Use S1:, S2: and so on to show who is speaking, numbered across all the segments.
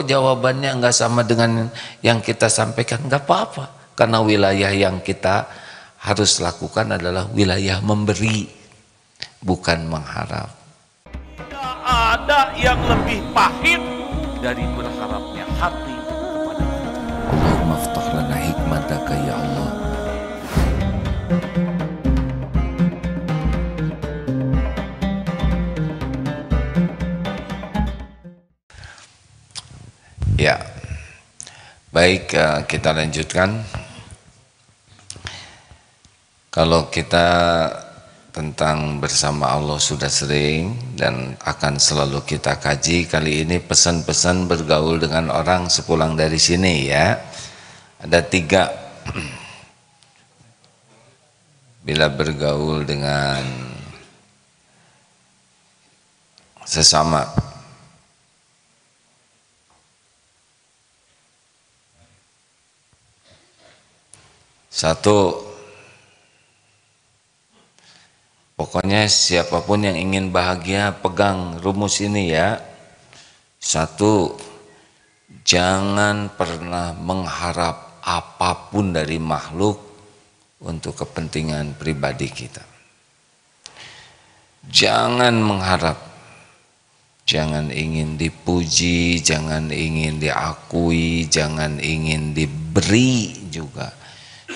S1: jawabannya nggak sama dengan yang kita sampaikan, nggak apa-apa. Karena wilayah yang kita harus lakukan adalah wilayah memberi, bukan mengharap.
S2: Tidak ada yang lebih pahit dari berharapnya hati kepada Allah.
S1: Allahumma aftah lana hikmataka ya Allah. Ya, baik, kita lanjutkan. Kalau kita tentang bersama Allah sudah sering dan akan selalu kita kaji, kali ini pesan-pesan bergaul dengan orang sepulang dari sini ya. Ada 3. Bila bergaul dengan sesama, satu, pokoknya siapapun yang ingin bahagia pegang rumus ini ya. 1, jangan pernah mengharap apapun dari makhluk untuk kepentingan pribadi kita. Jangan mengharap, jangan ingin dipuji, jangan ingin diakui, jangan ingin diberi juga.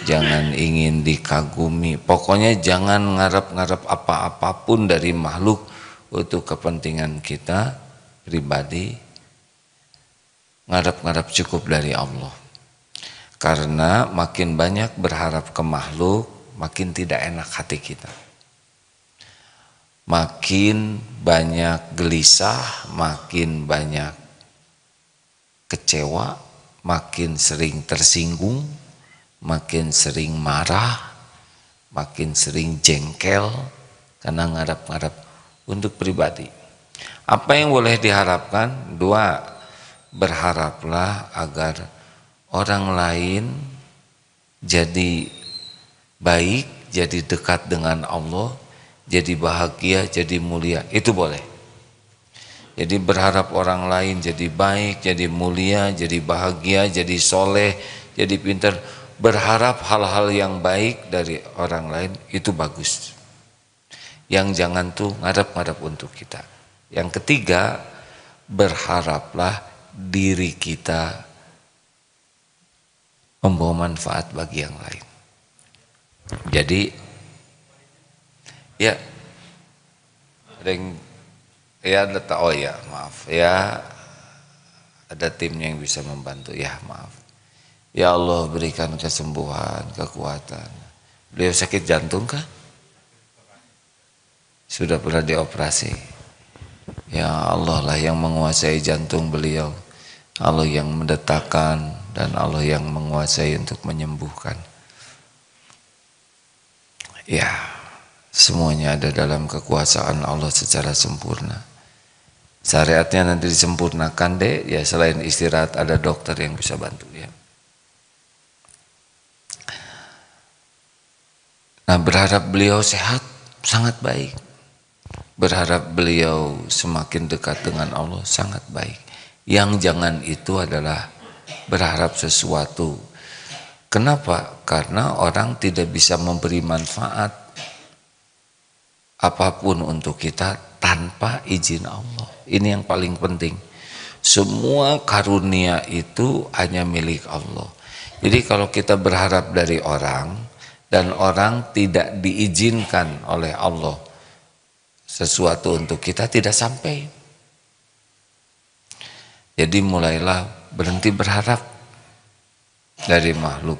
S1: Jangan ingin dikagumi, pokoknya jangan ngarep-ngarep apa-apapun dari makhluk untuk kepentingan kita pribadi. Ngarep-ngarep cukup dari Allah. Karena makin banyak berharap ke makhluk, makin tidak enak hati kita. Makin banyak gelisah, makin banyak kecewa, makin sering tersinggung, makin sering marah, makin sering jengkel karena ngarap-ngarap untuk pribadi. Apa yang boleh diharapkan? 2, berharaplah agar orang lain jadi baik, jadi dekat dengan Allah, jadi bahagia, jadi mulia. Itu boleh. Jadi berharap orang lain jadi baik, jadi mulia, jadi bahagia, jadi soleh, jadi pintar. Berharap hal-hal yang baik dari orang lain itu bagus. Yang jangan tuh ngarep-ngarep untuk kita. Yang 3, berharaplah diri kita membawa manfaat bagi yang lain. Jadi ya maaf ya, ada timnya yang bisa membantu ya, maaf. Ya Allah, berikan kesembuhan, kekuatan. Beliau sakit jantung kah? Sudah pernah dioperasi. Ya Allah lah yang menguasai jantung beliau. Allah yang mendetakkan dan Allah yang menguasai untuk menyembuhkan. Ya, semuanya ada dalam kekuasaan Allah secara sempurna. Syariatnya nanti disempurnakan deh, ya selain istirahat ada dokter yang bisa bantu ya. Nah, berharap beliau sehat sangat baik. Berharap beliau semakin dekat dengan Allah sangat baik. Yang jangan itu adalah berharap sesuatu. Kenapa? Karena orang tidak bisa memberi manfaat apapun untuk kita tanpa izin Allah. Ini yang paling penting. Semua karunia itu hanya milik Allah. Jadi kalau kita berharap dari orang dan orang tidak diizinkan oleh Allah sesuatu untuk kita, tidak sampai. Jadi mulailah berhenti berharap dari makhluk.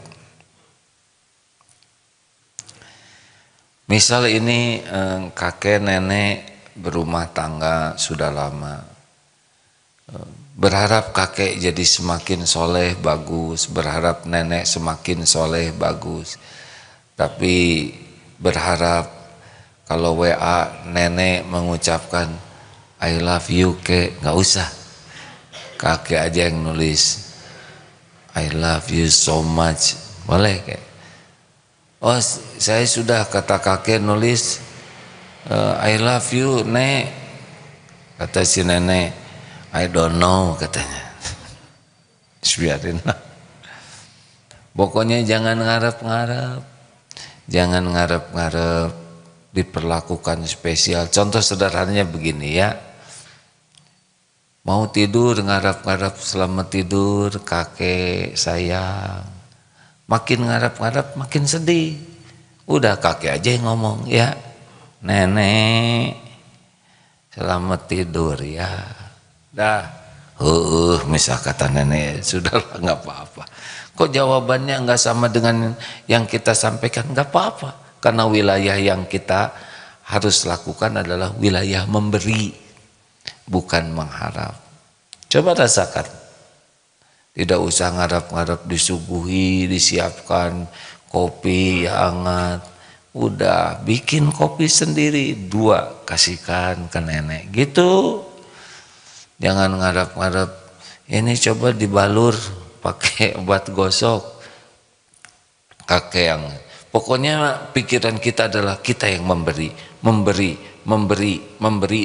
S1: Misal ini kakek nenek berumah tangga sudah lama, berharap kakek jadi semakin soleh bagus, berharap nenek semakin soleh bagus. Tapi berharap kalau WA nenek mengucapkan I love you, kek, nggak usah, kakek aja yang nulis I love you so much, boleh kek? Oh, saya sudah, kata kakek nulis I love you nek, kata si nenek I don't know katanya. biarin lah. Pokoknya jangan ngarep-ngarep, jangan ngarep-ngarep diperlakukan spesial. Contoh sederhananya begini ya, mau tidur ngarep-ngarep selamat tidur kakek sayang, makin ngarep-ngarep makin sedih. Udah kakek aja yang ngomong, ya nenek selamat tidur ya. Dah, misal kata nenek, sudahlah nggak apa-apa. Kok jawabannya nggak sama dengan yang kita sampaikan? Nggak apa-apa, karena wilayah yang kita harus lakukan adalah wilayah memberi, bukan mengharap. Coba rasakan, tidak usah ngarap-ngarap disuguhi, disiapkan kopi hangat. Udah bikin kopi sendiri, 2 kasihkan ke nenek gitu. Jangan ngarap-ngarap ini coba dibalur pakai obat gosok kakek yang. Pokoknya pikiran kita adalah kita yang memberi,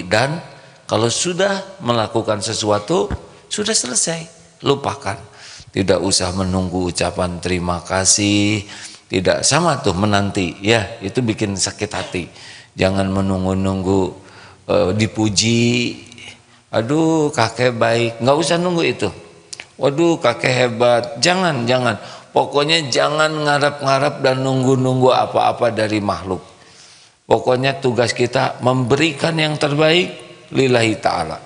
S1: dan kalau sudah melakukan sesuatu sudah selesai, lupakan. Tidak usah menunggu ucapan terima kasih, tidak sama tuh menanti ya, itu bikin sakit hati. Jangan menunggu-nunggu dipuji. Aduh kakek baik, nggak usah nunggu itu. Waduh kakek hebat, jangan. Pokoknya jangan ngarap-ngarap dan nunggu-nunggu apa-apa dari makhluk. Pokoknya tugas kita memberikan yang terbaik lillahi ta'ala.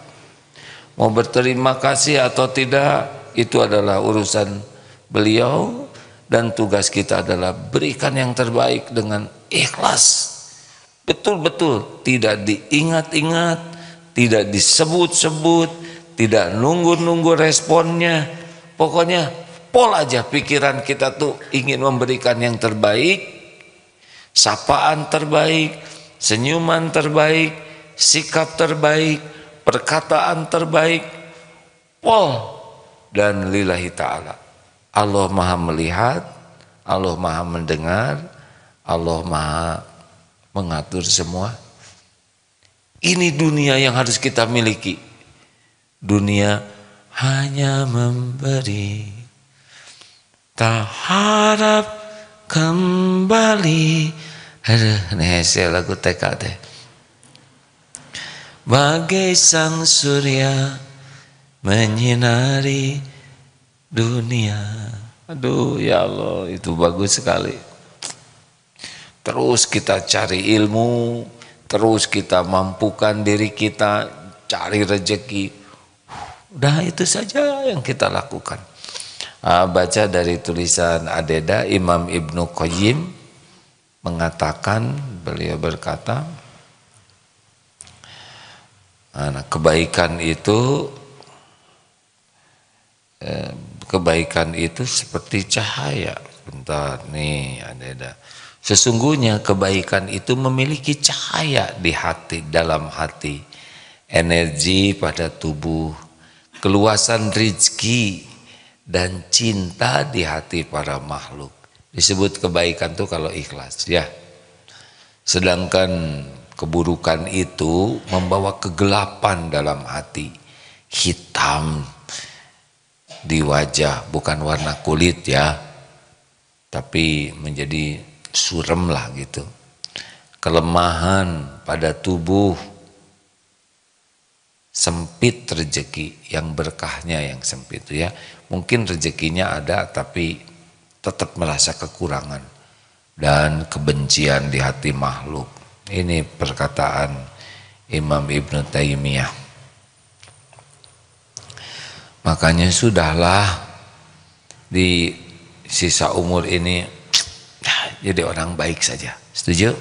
S1: Mau berterima kasih atau tidak, itu adalah urusan beliau. Dan tugas kita adalah berikan yang terbaik dengan ikhlas. Betul-betul, tidak diingat-ingat, tidak disebut-sebut, tidak nunggu-nunggu responnya. Pokoknya pol aja pikiran kita tuh ingin memberikan yang terbaik, sapaan terbaik, senyuman terbaik, sikap terbaik, perkataan terbaik, pol. Dan lillahi ta'ala. Allah maha melihat, Allah maha mendengar, Allah maha mengatur semua. Ini dunia yang harus kita miliki. Dunia hanya memberi, tak harap kembali. Aduh, nih saya lagu TK deh. Bagai sang surya menyinari dunia. Aduh ya Allah, itu bagus sekali. Terus kita cari ilmu, terus kita mampukan diri kita, cari rezeki. Udah itu saja yang kita lakukan. Baca dari tulisan Adeda, Imam Ibnu Qayyim mengatakan, beliau berkata, kebaikan itu seperti cahaya. Bentar nih Adeda. Sesungguhnya kebaikan itu memiliki cahaya di hati, dalam hati, energi pada tubuh, keluasan rezeki dan cinta di hati para makhluk. Disebut kebaikan itu kalau ikhlas ya. Sedangkan keburukan itu membawa kegelapan dalam hati, hitam di wajah, bukan warna kulit ya, tapi menjadi surem lah gitu. Kelemahan pada tubuh, sempit rezeki, yang berkahnya yang sempit ya. Mungkin rezekinya ada tapi tetap merasa kekurangan, dan kebencian di hati makhluk. Ini perkataan Imam Ibnu Taimiyah. Makanya sudahlah di sisa umur ini jadi orang baik saja. Setuju?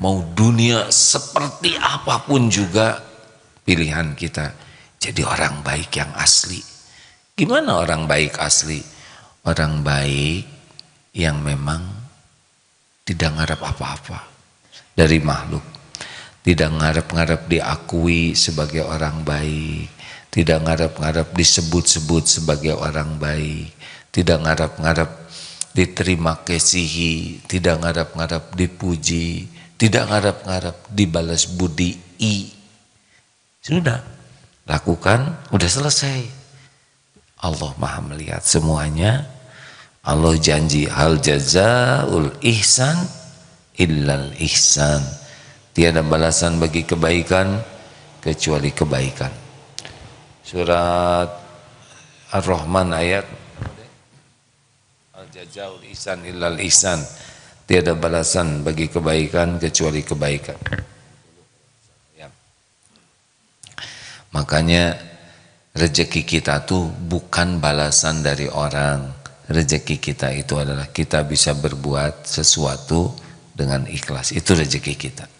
S1: Mau dunia seperti apapun juga pilihan kita jadi orang baik yang asli. Gimana orang baik asli? Orang baik yang memang tidak ngarep apa-apa dari makhluk, tidak ngarep-ngarep diakui sebagai orang baik, tidak ngarep-ngarep disebut-sebut sebagai orang baik, tidak ngarep-ngarep diterima kasihi, tidak ngarep-ngarep dipuji, tidak ngarep-ngarep dibalas budi. Sudah lakukan, udah selesai. Allah maha melihat semuanya. Allah janji hal jazaul ihsan illal ihsan. Tiada balasan bagi kebaikan kecuali kebaikan. Surat Ar-Rahman ayat al jazaul ihsan illal ihsan. Tiada balasan bagi kebaikan kecuali kebaikan. Ya. Makanya rezeki kita tuh bukan balasan dari orang. Rezeki kita itu adalah kita bisa berbuat sesuatu dengan ikhlas. Itu rezeki kita.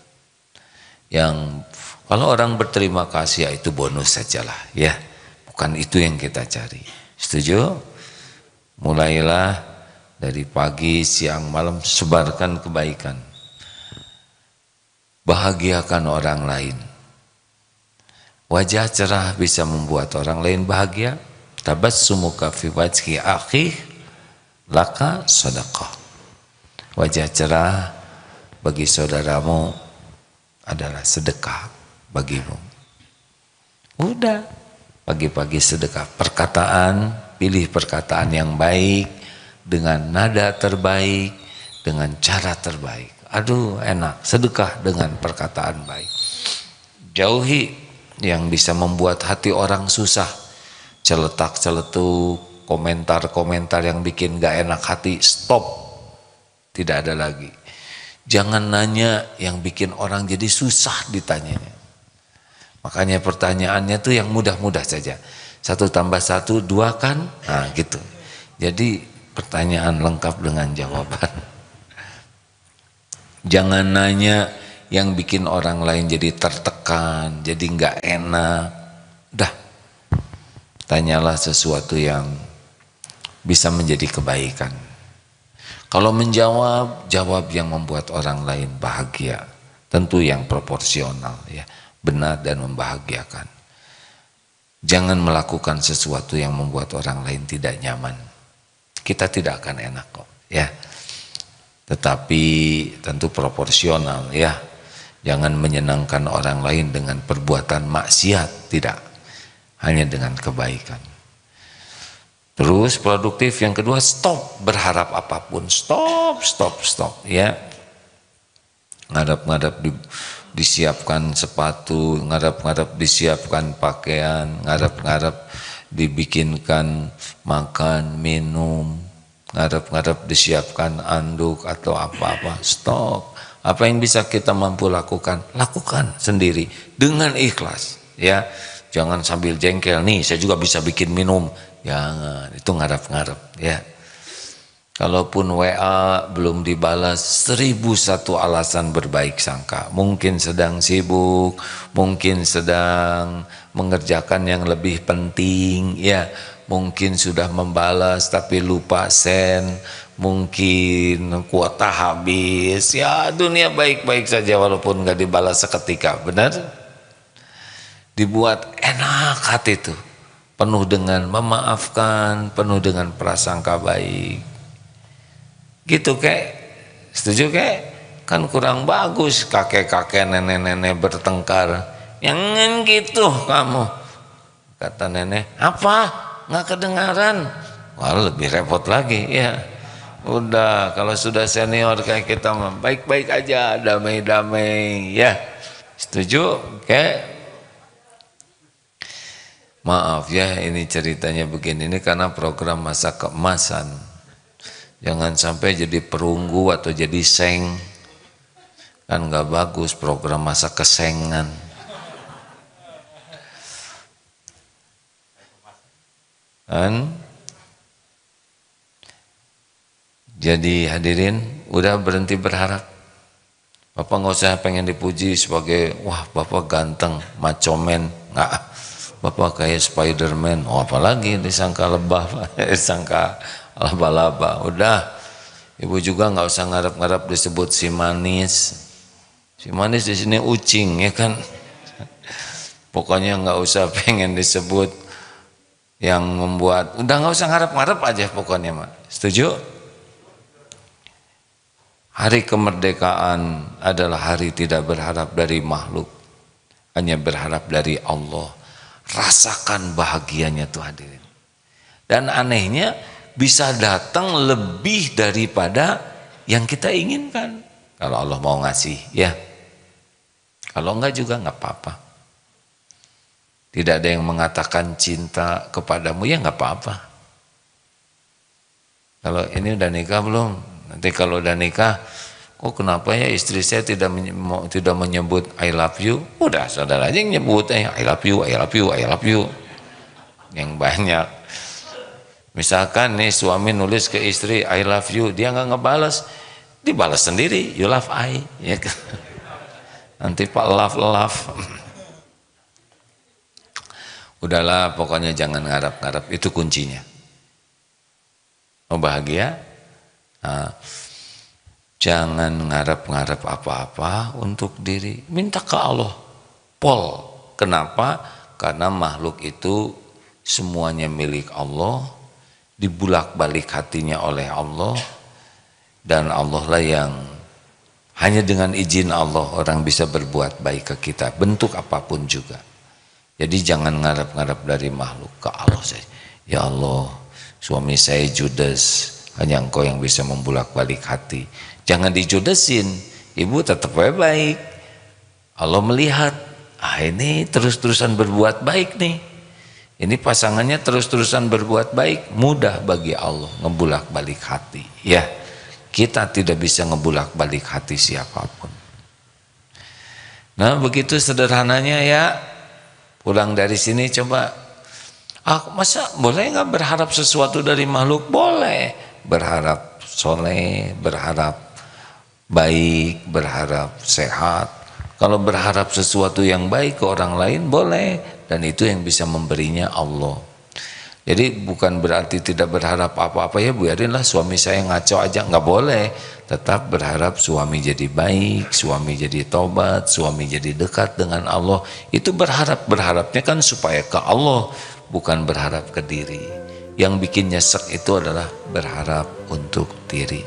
S1: Yang kalau orang berterima kasih ya itu bonus sajalah ya. Bukan itu yang kita cari. Setuju? Mulailah dari pagi, siang, malam sebarkan kebaikan. Bahagiakan orang lain. Wajah cerah bisa membuat orang lain bahagia. Tabassumuka fi wajhi akhih laka sedekah. Wajah cerah bagi saudaramu adalah sedekah bagimu. Udah, pagi-pagi sedekah. Perkataan, pilih perkataan yang baik, dengan nada terbaik, dengan cara terbaik. Aduh enak, sedekah dengan perkataan baik. Jauhi yang bisa membuat hati orang susah. Celetak-celetuk, komentar-komentar yang bikin gak enak hati, stop. Tidak ada lagi. Jangan nanya yang bikin orang jadi susah ditanyanya. Makanya pertanyaannya tuh yang mudah-mudah saja. 1 tambah 1, 2 kan? Nah gitu. Jadi pertanyaan lengkap dengan jawaban. Jangan nanya yang bikin orang lain jadi tertekan, jadi nggak enak. Dah, tanyalah sesuatu yang bisa menjadi kebaikan. Kalau menjawab, jawab yang membuat orang lain bahagia. Tentu yang proporsional, ya, benar dan membahagiakan. Jangan melakukan sesuatu yang membuat orang lain tidak nyaman. Kita tidak akan enak kok, ya. Tetapi tentu proporsional, ya. Jangan menyenangkan orang lain dengan perbuatan maksiat, tidak. Hanya dengan kebaikan. Terus produktif yang kedua, stop berharap apapun. Stop, ya. Ngadap-ngadap disiapkan sepatu, ngadap-ngadap disiapkan pakaian, ngadap-ngadap dibikinkan makan, minum, ngadap-ngadap disiapkan anduk atau apa-apa. Stop. Apa yang bisa kita mampu lakukan, lakukan sendiri dengan ikhlas, ya. Jangan sambil jengkel, nih saya juga bisa bikin minum. Jangan, itu ngadap-ngadap, ya. Kalaupun WA belum dibalas, 1001 alasan berbaik sangka. Mungkin sedang sibuk, mungkin sedang mengerjakan yang lebih penting, ya. Mungkin sudah membalas tapi lupa send, mungkin kuota habis, ya dunia baik-baik saja walaupun nggak dibalas seketika, benar? Dibuat enak hati itu, penuh dengan memaafkan, penuh dengan prasangka baik. Gitu kek, setuju kek? Kan kurang bagus kakek-kakek nenek-nenek bertengkar. Jangan gitu kamu, kata nenek. Apa? Nggak kedengaran? Wah lebih repot lagi, ya. Udah, kalau sudah senior kayak kita mah baik-baik aja, damai-damai, ya. Setuju kek? Maaf ya, ini ceritanya begini, ini karena program masa keemasan. Jangan sampai jadi perunggu atau jadi seng. Kan nggak bagus program masa kesengan. Kan? Jadi hadirin, udah berhenti berharap. Bapak nggak usah pengen dipuji sebagai, wah Bapak ganteng, macho man. Nggak, Bapak kayak Spiderman. Oh apalagi disangka lebah, disangka laba-laba. Udah, ibu juga nggak usah ngarep-ngarep disebut si manis. Si manis di sini ucing, ya kan? Pokoknya nggak usah pengen disebut yang membuat. Udah nggak usah ngarep-ngarep aja pokoknya, Mak. Setuju? Hari kemerdekaan adalah hari tidak berharap dari makhluk, hanya berharap dari Allah. Rasakan bahagianya tuh hadirin. Dan anehnya bisa datang lebih daripada yang kita inginkan. Kalau Allah mau ngasih, ya. Kalau enggak juga enggak apa-apa. Tidak ada yang mengatakan cinta kepadamu, ya enggak apa-apa. Kalau ini udah nikah belum? Nanti kalau udah nikah, kok kenapa ya istri saya tidak menyebut I love you? Udah saudara aja yang nyebut I love you, I love you, I love you. Yang banyak. Misalkan nih suami nulis ke istri I love you, dia nggak ngebales, dibalas sendiri you love I, ya kan? Nanti Pak love. Udahlah, pokoknya jangan ngarap-ngarap, itu kuncinya. Mau bahagia? Nah, jangan ngarap-ngarap apa-apa untuk diri, minta ke Allah. Pol. Kenapa? Karena makhluk itu semuanya milik Allah, dibulak-balik hatinya oleh Allah, dan Allah lah yang hanya dengan izin Allah orang bisa berbuat baik ke kita, bentuk apapun juga. Jadi jangan ngarap-ngarap dari makhluk, ke Allah saja. Ya Allah, suami saya judes, hanya Engkau yang bisa membulak-balik hati. Jangan dijudesin, ibu tetap baik. Allah melihat, ini terus-terusan berbuat baik nih. Ini pasangannya terus-terusan berbuat baik, mudah bagi Allah ngebulak-balik hati. Ya, kita tidak bisa ngebulak-balik hati siapapun. Nah, begitu sederhananya ya. Pulang dari sini coba, masa boleh nggak berharap sesuatu dari makhluk? Boleh. Berharap soleh, berharap baik, berharap sehat. Kalau berharap sesuatu yang baik ke orang lain boleh. Dan itu yang bisa memberinya Allah. Jadi bukan berarti tidak berharap apa-apa, ya biarinlah suami saya ngaco aja, nggak boleh. Tetap berharap suami jadi baik, suami jadi tobat, suami jadi dekat dengan Allah. Itu berharapnya kan supaya ke Allah, bukan berharap ke diri. Yang bikin nyesek itu adalah berharap untuk diri.